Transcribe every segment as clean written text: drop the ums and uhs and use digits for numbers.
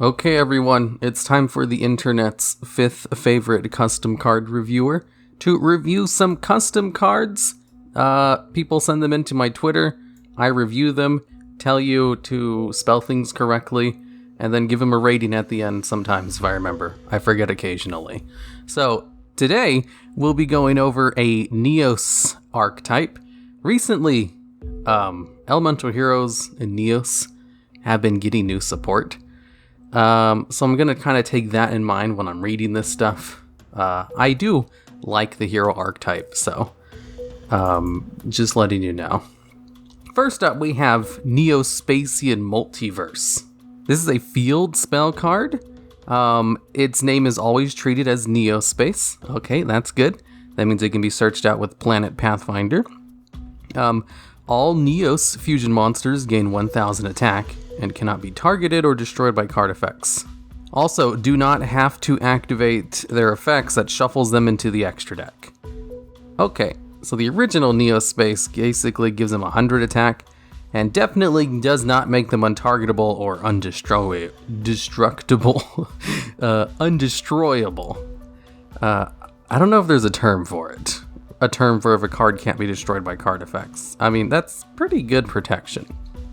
Okay everyone, it's time for the internet's fifth favorite custom card reviewer to review some custom cards. People send them into my Twitter, I review them, tell you to spell things correctly, and then give them a rating at the end sometimes if I remember. I forget occasionally. So today we'll be going over a Neos archetype. Recently, Elemental Heroes and Neos have been getting new support. So I'm going to kind of take that in mind when I'm reading this stuff. I do like the hero archetype, so just letting you know. First up, we have NEO-SPACIAN Multiverse. This is a field spell card. Its name is always treated as Neo-Space. Okay, that's good. That means it can be searched out with Planet Pathfinder. All Neos fusion monsters gain 1000 attack and cannot be targeted or destroyed by card effects. Also, do not have to activate their effects that shuffles them into the extra deck. Okay, so the original Neo-Space basically gives them 100 attack and definitely does not make them untargetable or undestroyable. I don't know if there's a term for it. A term for if a card can't be destroyed by card effects. I mean, that's pretty good protection.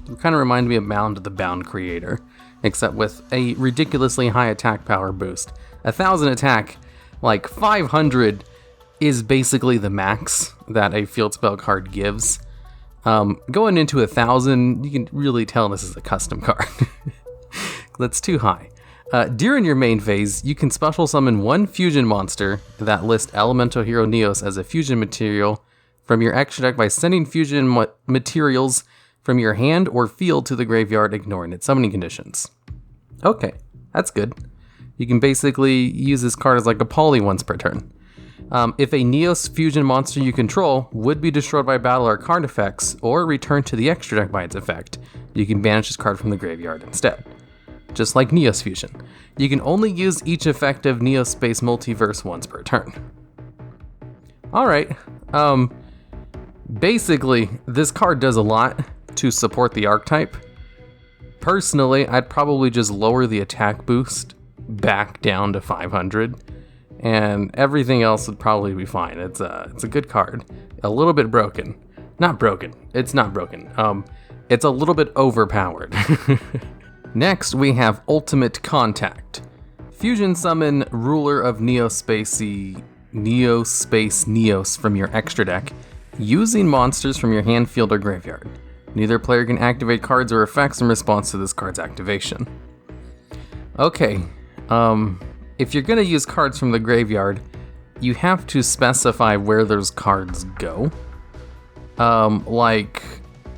It kind of reminds me of Bound the Bound Creator, except with a ridiculously high attack power boost. 1000 attack, like 500 is basically the max that a field spell card gives. Going into 1000, you can really tell this is a custom card. That's too high. During your main phase, you can special summon one fusion monster that lists Elemental Hero Neos as a fusion material from your extra deck by sending fusion materials from your hand or field to the graveyard, ignoring its summoning conditions. Okay, that's good. You can basically use this card as like a poly once per turn. If a Neos fusion monster you control would be destroyed by battle or card effects, or returned to the extra deck by its effect, you can banish this card from the graveyard instead. Just like Neos Fusion. You can only use each effective NEO-Space Multiverse once per turn. Alright, basically, this card does a lot to support the archetype. Personally, I'd probably just lower the attack boost back down to 500, and everything else would probably be fine. It's a good card. A little bit broken. Not broken. It's not broken. It's a little bit overpowered. Next, we have Ultimate Contact. Fusion summon Ruler of Neo-Space Neos from your extra deck, using monsters from your hand, field, or graveyard. Neither player can activate cards or effects in response to this card's activation. Okay, if you're gonna use cards from the graveyard, you have to specify where those cards go. Like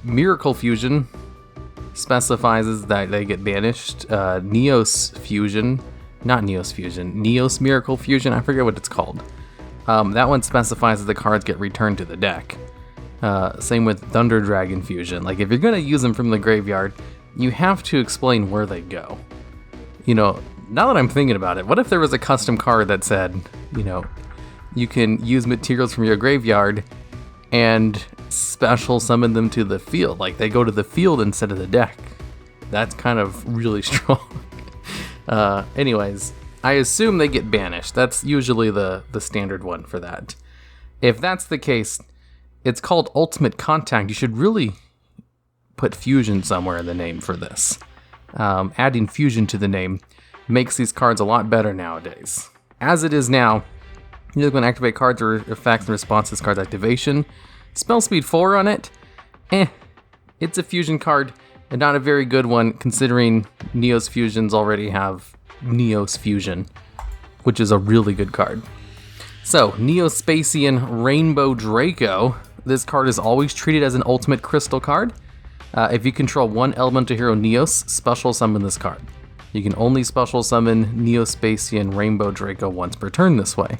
Miracle Fusion specifies that they get banished. Neos Miracle Fusion, I forget what it's called. That one specifies that the cards get returned to the deck. Same with Thunder Dragon Fusion. Like, if you're gonna use them from the graveyard, you have to explain where they go. You know, now that I'm thinking about it, what if there was a custom card that said, you know, you can use materials from your graveyard and special summon them to the field, like they go to the field instead of the deck. That's kind of really strong. Anyways, I assume they get banished. That's usually the standard one for that. If that's the case, it's called Ultimate Contact. You should really put fusion somewhere in the name for this. Adding fusion to the name makes these cards a lot better nowadays. As it is now, you're going to activate cards or effects in response to this card's activation. Spell speed 4 on it, it's a fusion card, and not a very good one considering Neos Fusions already have Neos Fusion, which is a really good card. So, NEO-SPACIAN Rainbow Draco. This card is always treated as an ultimate crystal card. If you control one Elemental Hero Neos, special summon this card. You can only special summon NEO-SPACIAN Rainbow Draco once per turn this way.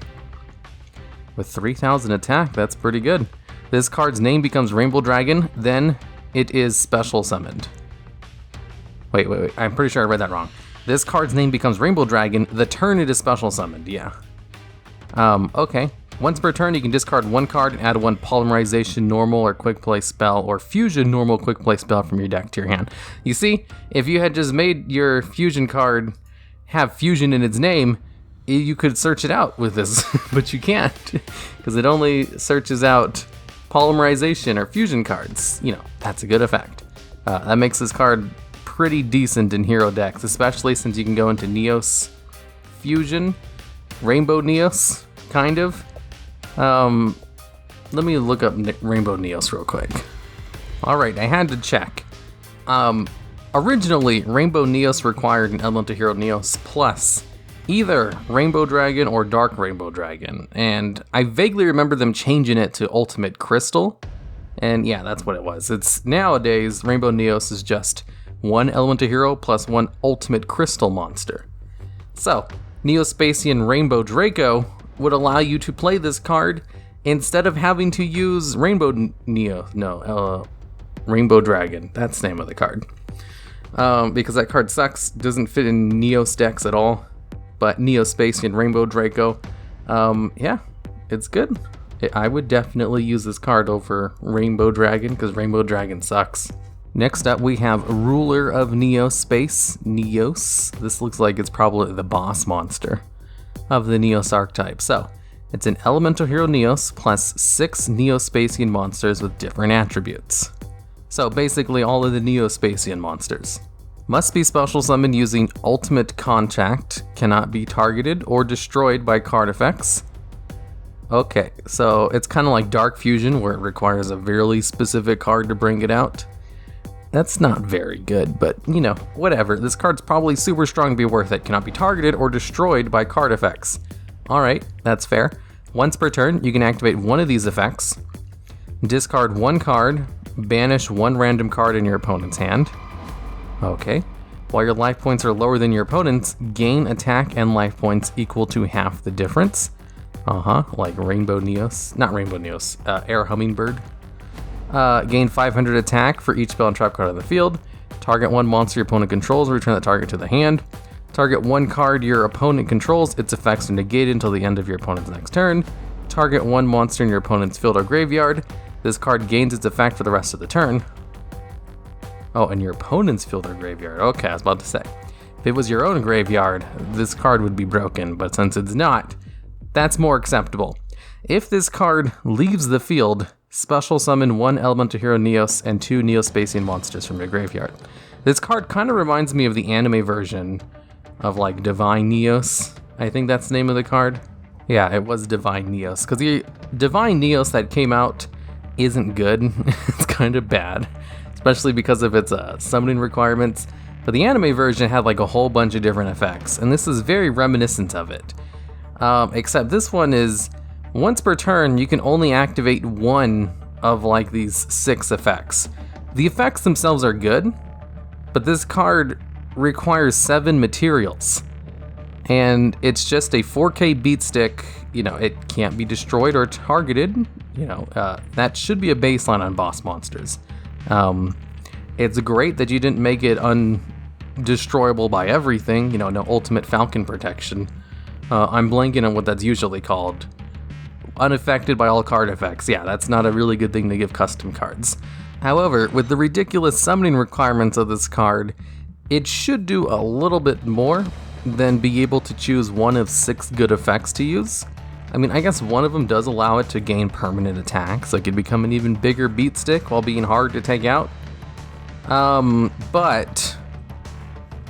With 3000 attack, that's pretty good. This card's name becomes Rainbow Dragon, then it is special summoned. Wait, I'm pretty sure I read that wrong. This card's name becomes Rainbow Dragon, the turn it is special summoned, yeah. Okay, Once per turn, you can discard one card and add one Polymerization normal or quick play spell or Fusion normal quick play spell from your deck to your hand. You see, if you had just made your Fusion card have Fusion in its name, you could search it out with this, but you can't, because it only searches out Polymerization or Fusion cards. You know, that's a good effect. That makes this card pretty decent in hero decks, especially since you can go into Neos Fusion, Rainbow Neos, kind of. Let me look up Rainbow Neos real quick. Alright, I had to check. Originally, Rainbow Neos required an Elemental Hero Neos plus either Rainbow Dragon or Dark Rainbow Dragon, and I vaguely remember them changing it to Ultimate Crystal, and yeah, that's what it was. It's nowadays, Rainbow Neos is just one Elemental Hero plus one Ultimate Crystal monster. So, NEO-SPACIAN Rainbow Draco would allow you to play this card instead of having to use Rainbow Dragon. That's the name of the card. Because that card sucks, doesn't fit in Neos decks at all. But NEO-SPACIAN Rainbow Draco, yeah, it's good. I would definitely use this card over Rainbow Dragon, because Rainbow Dragon sucks. Next up, we have Ruler of Neo-Space, Neos. This looks like it's probably the boss monster of the Neos archetype. So, it's an Elemental Hero Neos plus 6 NEO-SPACIAN monsters with different attributes. So basically all of the NEO-SPACIAN monsters. Must be special summoned using Ultimate Contact, cannot be targeted or destroyed by card effects. Okay, so it's kind of like Dark Fusion where it requires a very specific card to bring it out. That's not very good, but you know, whatever. This card's probably super strong to be worth it. Cannot be targeted or destroyed by card effects. Alright, that's fair. Once per turn, you can activate one of these effects, discard one card, banish one random card in your opponent's hand. Okay. While your life points are lower than your opponent's, gain attack and life points equal to half the difference. Like Rainbow Neos. Not Rainbow Neos, Air Hummingbird. Gain 500 attack for each spell and trap card on the field. Target one monster your opponent controls, return that target to the hand. Target one card your opponent controls, its effects are negated until the end of your opponent's next turn. Target one monster in your opponent's field or graveyard. This card gains its effect for the rest of the turn. Oh, and your opponent's field or graveyard. Okay, I was about to say. If it was your own graveyard, this card would be broken, but since it's not, that's more acceptable. If this card leaves the field, special summon one Elemental Hero Neos and 2 NEO-SPACIAN monsters from your graveyard. This card kind of reminds me of the anime version of like Divine Neos. I think that's the name of the card. Yeah, it was Divine Neos, because the Divine Neos that came out isn't good. It's kind of bad, especially because of its summoning requirements. But the anime version had like a whole bunch of different effects, and this is very reminiscent of it. Except this one is, once per turn, you can only activate one of like these 6 effects. The effects themselves are good, but this card requires 7 materials. And it's just a 4K beat stick, you know, it can't be destroyed or targeted, you know, that should be a baseline on boss monsters. It's great that you didn't make it undestroyable by everything, you know, no ultimate falcon protection. I'm blanking on what that's usually called. Unaffected by all card effects. Yeah, that's not a really good thing to give custom cards. However, with the ridiculous summoning requirements of this card, it should do a little bit more than be able to choose one of 6 good effects to use. I mean, I guess one of them does allow it to gain permanent attacks, so it could become an even bigger beat stick while being hard to take out. But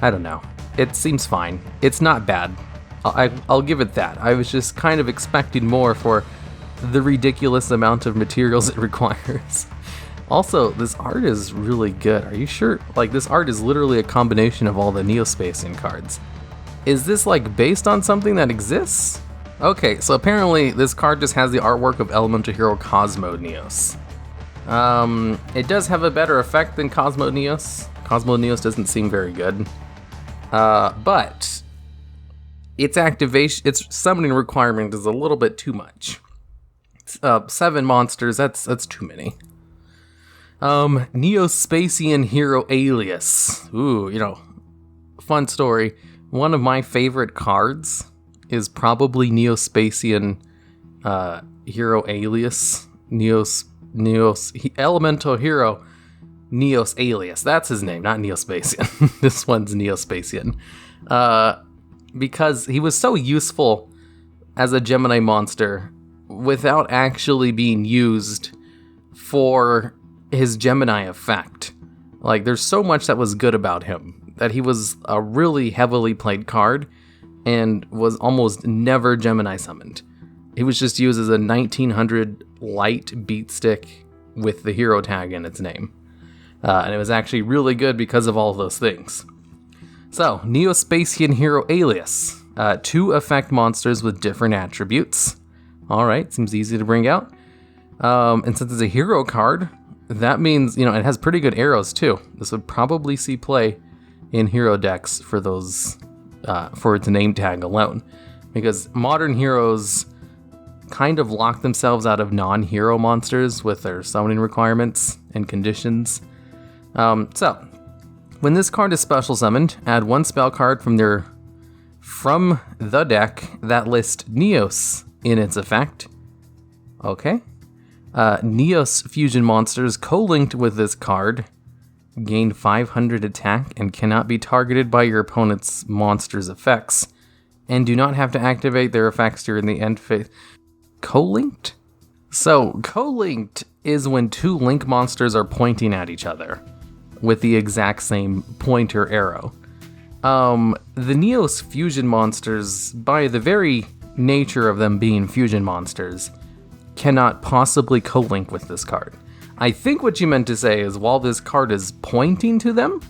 I don't know. It seems fine. It's not bad. I'll give it that. I was just kind of expecting more for the ridiculous amount of materials it requires. Also, this art is really good. Are you sure? Like, this art is literally a combination of all the NEO-SPACIAN cards. Is this, like, based on something that exists? Okay, so apparently this card just has the artwork of Elemental Hero Cosmo Neos. It does have a better effect than Cosmo Neos. Cosmo Neos doesn't seem very good. But its summoning requirement is a little bit too much. 7 monsters, that's too many. NEO-SPACIAN Hero Alias. Ooh, you know, fun story. One of my favorite cards is probably NEO-SPACIAN hero alias, elemental hero Neos alias. That's his name, not NEO-SPACIAN. This one's NEO-SPACIAN. Because he was so useful as a Gemini monster without actually being used for his Gemini effect. Like, there's so much that was good about him, that he was a really heavily played card and was almost never Gemini summoned. He was just used as a 1900 light beat stick with the hero tag in its name. And it was actually really good because of all of those things. So, NEO-SPACIAN Hero Alias. 2 effect monsters with different attributes. Alright, seems easy to bring out. And since it's a hero card, that means, it has pretty good arrows too. This would probably see play in hero decks for those, for its name tag alone. Because modern heroes kind of lock themselves out of non-hero monsters with their summoning requirements and conditions. So, when this card is special summoned, add 1 spell card from the deck that lists Neos in its effect. Okay. Neos fusion monsters co-linked with this card gain 500 attack and cannot be targeted by your opponent's monster's effects, and do not have to activate their effects during the end phase. Co-linked? So, co-linked is when 2 link monsters are pointing at each other with the exact same pointer arrow. The Neos fusion monsters, by the very nature of them being fusion monsters, cannot possibly co-link with this card. I think what you meant to say is while this card is pointing to them,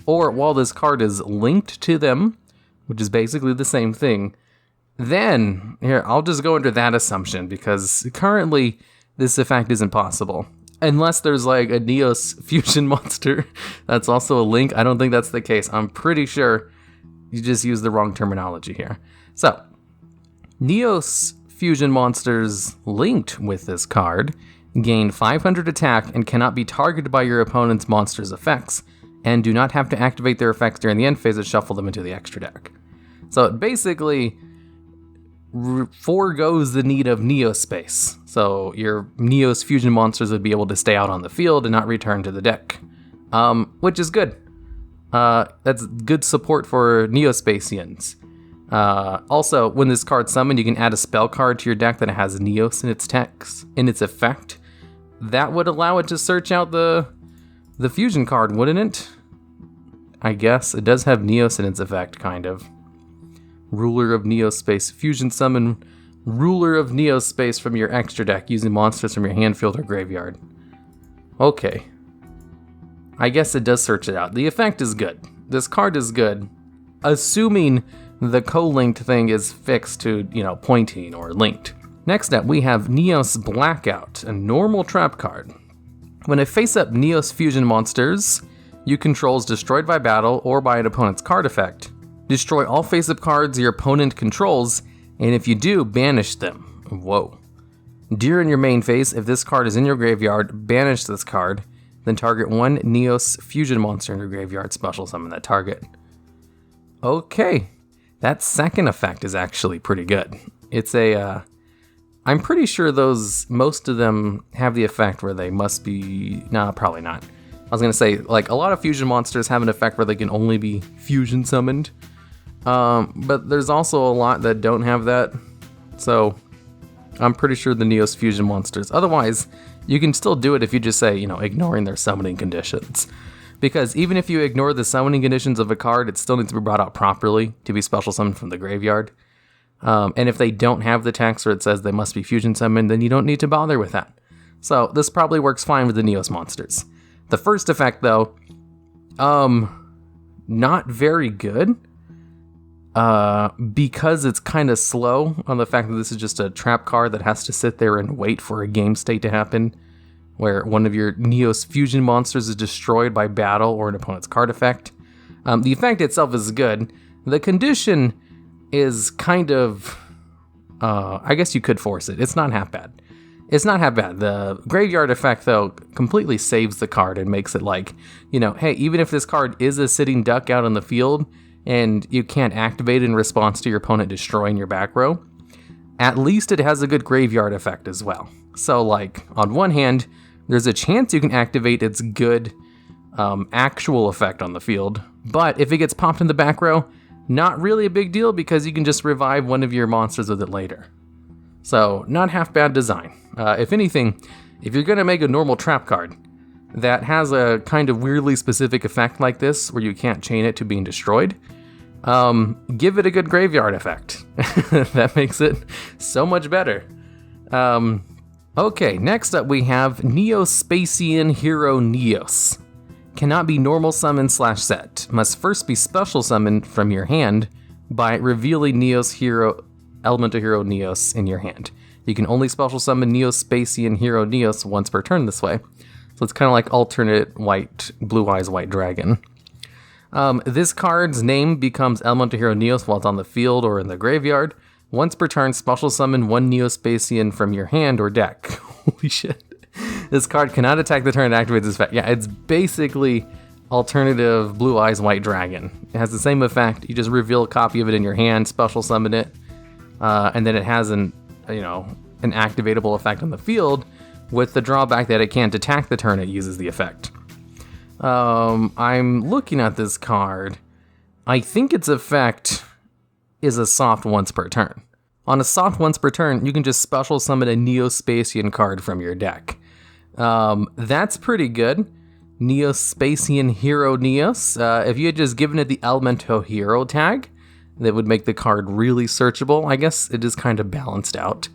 or while this card is linked to them, which is basically the same thing, then, here, I'll just go under that assumption, because currently this effect isn't possible. Unless there's like a Neos fusion monster that's also a link. I don't think that's the case. I'm pretty sure you just used the wrong terminology here. So, Neos fusion monsters linked with this card gain 500 attack and cannot be targeted by your opponent's monster's effects, and do not have to activate their effects during the end phase to shuffle them into the extra deck. So it basically foregoes the need of Neo space. So your Neos fusion monsters would be able to stay out on the field and not return to the deck, which is good. That's good support for NEO-SPACIANs. Also, when this card's summoned, you can add a spell card to your deck that has Neos in its text, in its effect. That would allow it to search out the fusion card, wouldn't it? I guess. It does have Neos in its effect, kind of. Ruler of Neo Space. Fusion summon Ruler of Neo Space from your extra deck using monsters from your hand, field, or graveyard. Okay. I guess it does search it out. The effect is good. This card is good. Assuming the co-linked thing is fixed to, pointing or linked. Next up, we have Neos Blackout, a normal trap card. When a face-up Neos fusion monsters you control is destroyed by battle or by an opponent's card effect, destroy all face-up cards your opponent controls, and if you do, banish them. Whoa. During your main phase, if this card is in your graveyard, banish this card, then target 1 Neos fusion monster in your graveyard, special summon that target. Okay. That second effect is actually pretty good. It's I'm pretty sure most of them have the effect where they must be, nah, probably not. I was gonna say, like, a lot of fusion monsters have an effect where they can only be fusion summoned. But there's also a lot that don't have that. So, I'm pretty sure the Neos fusion monsters. Otherwise, you can still do it if you just say, ignoring their summoning conditions. Because even if you ignore the summoning conditions of a card, it still needs to be brought out properly to be special summoned from the graveyard. And if they don't have the text where it says they must be fusion summoned, then you don't need to bother with that. So this probably works fine with the Neos monsters. The first effect, though, not very good. Because it's kind of slow on the fact that this is just a trap card that has to sit there and wait for a game state to happen, where one of your Neos fusion monsters is destroyed by battle or an opponent's card effect. The effect itself is good. The condition is kind of, I guess you could force it. It's not half bad. The graveyard effect, though, completely saves the card and makes it like, hey, even if this card is a sitting duck out on the field and you can't activate it in response to your opponent destroying your back row, at least it has a good graveyard effect as well. So, like, on one hand, there's a chance you can activate its good actual effect on the field, but if it gets popped in the back row, not really a big deal because you can just revive one of your monsters with it later. So, not half bad design. If anything, if you're going to make a normal trap card that has a kind of weirdly specific effect like this, where you can't chain it to being destroyed, give it a good graveyard effect. That makes it so much better. Okay, next up we have NEO-SPACIAN Hero Neos. Cannot be normal summon / set. Must first be special summoned from your hand by revealing Elemental Hero Neos in your hand. You can only special summon NEO-SPACIAN Hero Neos once per turn this way. So it's kind of like alternate white, blue eyes, white dragon. This card's name becomes Elemental Hero Neos while it's on the field or in the graveyard. Once per turn, special summon one NEO-SPACIAN from your hand or deck. Holy shit. This card cannot attack the turn it activates its effect. Yeah, it's basically alternative blue eyes, white dragon. It has the same effect. You just reveal a copy of it in your hand, special summon it, and then it has an activatable effect on the field, with the drawback that it can't attack the turn it uses the effect. I'm looking at this card. I think its effect is a soft once per turn. On a soft once per turn, you can just special summon a NEO-SPACIAN card from your deck. That's pretty good. NEO-SPACIAN Hero Neos. If you had just given it the Elemental Hero tag, that would make the card really searchable. I guess it is kind of balanced out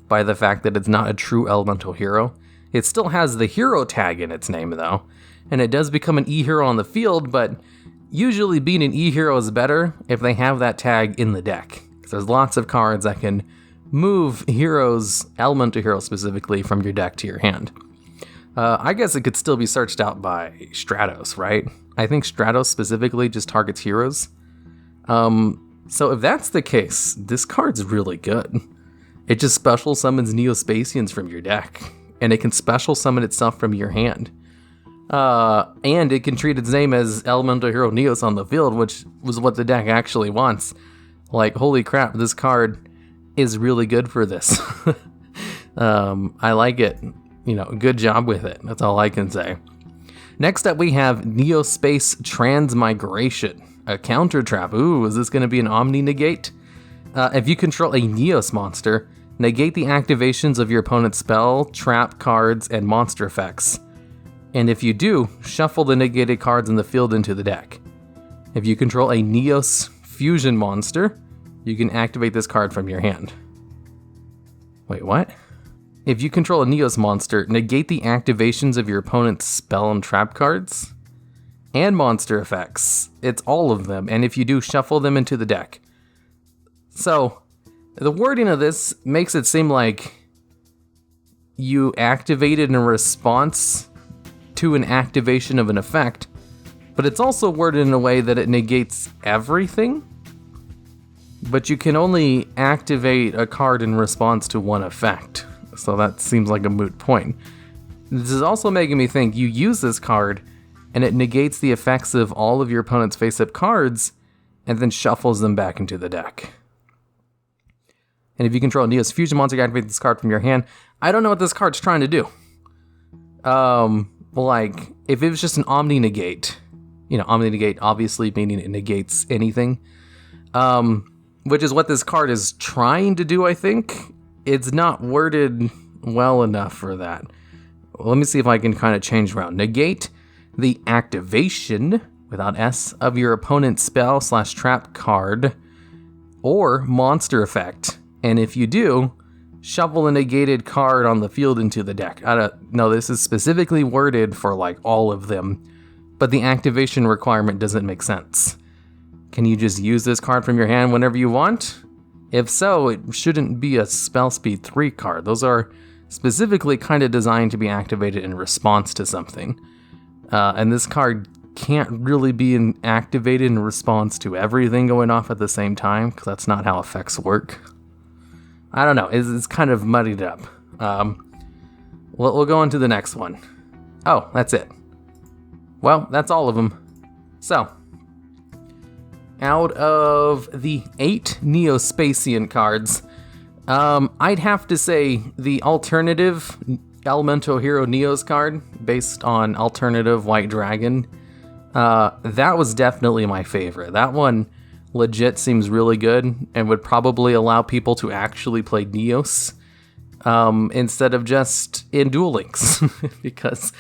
by the fact that it's not a true Elemental Hero. It still has the hero tag in its name though, and it does become an E-Hero on the field, but usually being an E-Hero is better if they have that tag in the deck. There's lots of cards that can move heroes, Elemental Heroes specifically, from your deck to your hand. I guess it could still be searched out by Stratos, right? I think Stratos specifically just targets heroes. So if that's the case, this card's really good. It just special summons NEO-SPACIANs from your deck, and it can special summon itself from your hand. And it can treat its name as Elemental Hero Neos on the field, which was what the deck actually wants. Like, holy crap, this card is really good for this. I like it. Good job with it. That's all I can say. Next up, we have NEO-SPACE Transmigration, a counter trap. Ooh, is this going to be an Omni Negate? If you control a Neos monster, negate the activations of your opponent's spell, trap cards, and monster effects. And if you do, shuffle the negated cards in the field into the deck. If you control a Neos fusion monster, you can activate this card from your hand. Wait, what? If you control a Neos monster, negate the activations of your opponent's spell and trap cards and monster effects. It's all of them, and if you do, shuffle them into the deck. So, the wording of this makes it seem like you activated in response to an activation of an effect, but it's also worded in a way that it negates everything. But you can only activate a card in response to one effect, so that seems like a moot point. This is also making me think you use this card, and it negates the effects of all of your opponent's face-up cards, and then shuffles them back into the deck. And if you control a Neos Fusion monster, you activate this card from your hand. I don't know what this card's trying to do. Like, if it was just an Omni Negate, Omni Negate obviously meaning it negates anything, which is what this card is trying to do, I think. It's not worded well enough for that. Let me see if I can kind of change around. Negate the activation, without S, of your opponent's spell / trap card or monster effect. And if you do, shuffle a negated card on the field into the deck. I don't know, this is specifically worded for like all of them, but the activation requirement doesn't make sense. Can you just use this card from your hand whenever you want? If so, it shouldn't be a spell speed 3 card. Those are specifically kind of designed to be activated in response to something. And this card can't really be activated in response to everything going off at the same time, because that's not how effects work. I don't know, it's kind of muddied up. We'll go on to the next one. Oh, that's it. Well, that's all of them. So, out of the 8 NEO-SPACIAN cards, I'd have to say the alternative Elemental Hero Neos card, based on alternative White Dragon, that was definitely my favorite. That one legit seems really good and would probably allow people to actually play Neos instead of just in Duel Links, because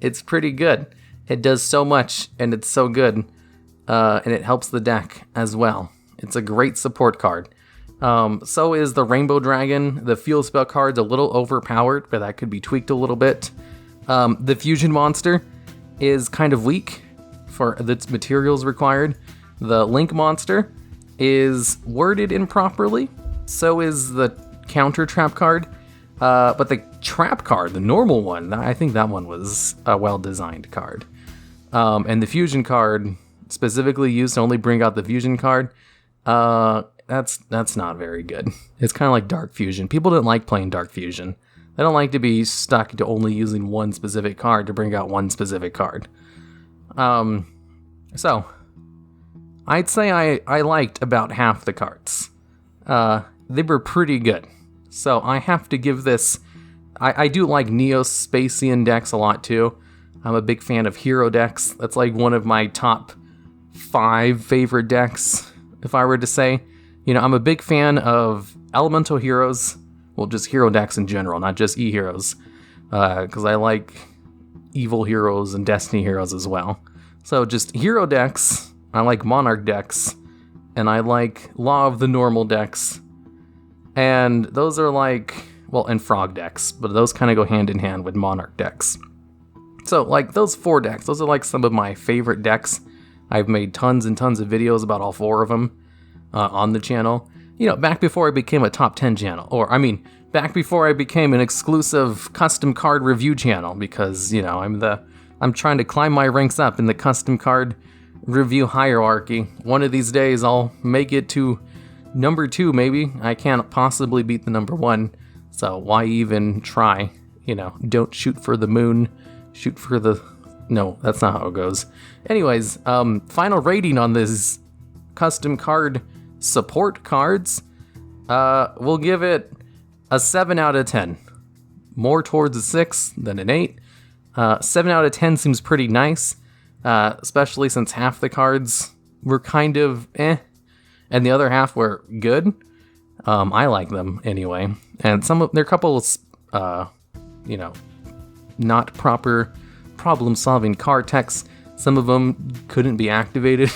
it's pretty good. It does so much, and it's so good, and it helps the deck as well. It's a great support card. So is the Rainbow Dragon. The Field Spell card's a little overpowered, but that could be tweaked a little bit. The Fusion Monster is kind of weak for its materials required. The Link Monster is worded improperly. So is the Counter Trap card. But the Trap card, the normal one, I think that one was a well-designed card. And the Fusion card, specifically used to only bring out the Fusion card, that's not very good. It's kind of like Dark Fusion. People didn't like playing Dark Fusion. They don't like to be stuck to only using one specific card to bring out one specific card. So, I'd say I liked about half the cards. They were pretty good. So I have to give this... I do like NEO-SPACIAN decks a lot too. I'm a big fan of hero decks. That's like one of my top 5 favorite decks, if I were to say. You know, I'm a big fan of elemental heroes. Well, just hero decks in general, not just e-heroes. Because I like evil heroes and destiny heroes as well. So just hero decks. I like monarch decks. And I like law of the normal decks. And those are like, well, and frog decks, but those kind of go hand in hand with monarch decks. So like those 4 decks, those are like some of my favorite decks. I've made tons and tons of videos about all 4 of them on the channel. You know, back before I became a top 10 channel, or I mean, back before I became an exclusive custom card review channel, because, you know, I'm trying to climb my ranks up in the custom card review hierarchy. One of these days I'll make it to number 2, maybe. I can't possibly beat the number 1, so why even try? You know, don't shoot for the moon, shoot for the... No, that's not how it goes. Anyways, final rating on this custom card support cards, we'll give it a 7 out of 10. More towards a 6 than an 8. 7 out of 10 seems pretty nice, especially since half the cards were kind of eh, and the other half were good. I like them anyway. And there are a couple of, you know, not proper problem-solving card techs. Some of them couldn't be activated.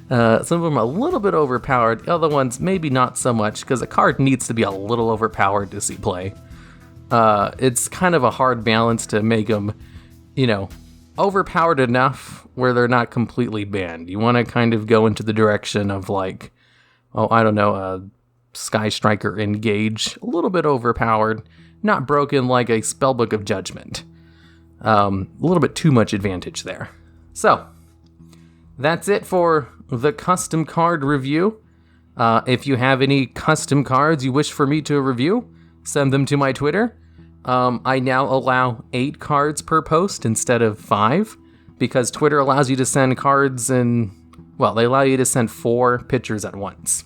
Some of them are a little bit overpowered. The other ones, maybe not so much, because a card needs to be a little overpowered to see play. It's kind of a hard balance to make them, you know, overpowered enough where they're not completely banned. You want to kind of go into the direction of like, oh, I don't know, Sky Striker Engage, a little bit overpowered, not broken like a Spellbook of Judgment. A little bit too much advantage there. So, that's it for the custom card review. If you have any custom cards you wish for me to review, send them to my Twitter. I now allow 8 cards per post instead of 5, because Twitter allows you to send cards in, well, they allow you to send 4 pictures at once.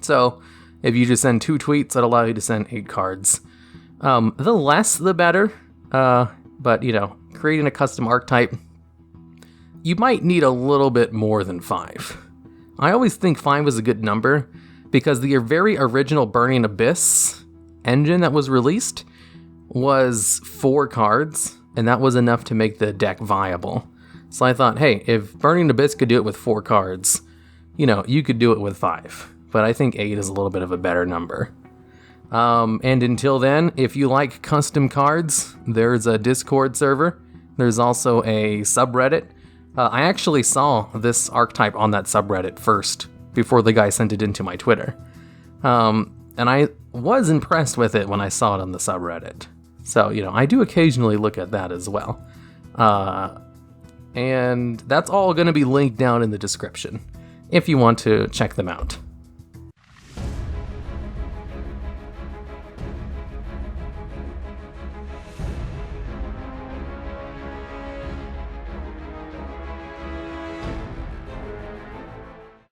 So, if you just send 2 tweets, that allow you to send 8 cards. The less, the better. But, you know, creating a custom archetype, you might need a little bit more than 5. I always think 5 is a good number, because the very original Burning Abyss engine that was released was 4 cards, and that was enough to make the deck viable. So I thought, hey, if Burning Abyss could do it with 4 cards, you know, you could do it with 5. But I think 8 is a little bit of a better number. And until then, if you like custom cards, there's a Discord server. There's also a subreddit. I actually saw this archetype on that subreddit first, before the guy sent it into my Twitter. And I was impressed with it when I saw it on the subreddit. So, you know, I do occasionally look at that as well. And that's all going to be linked down in the description, if you want to check them out.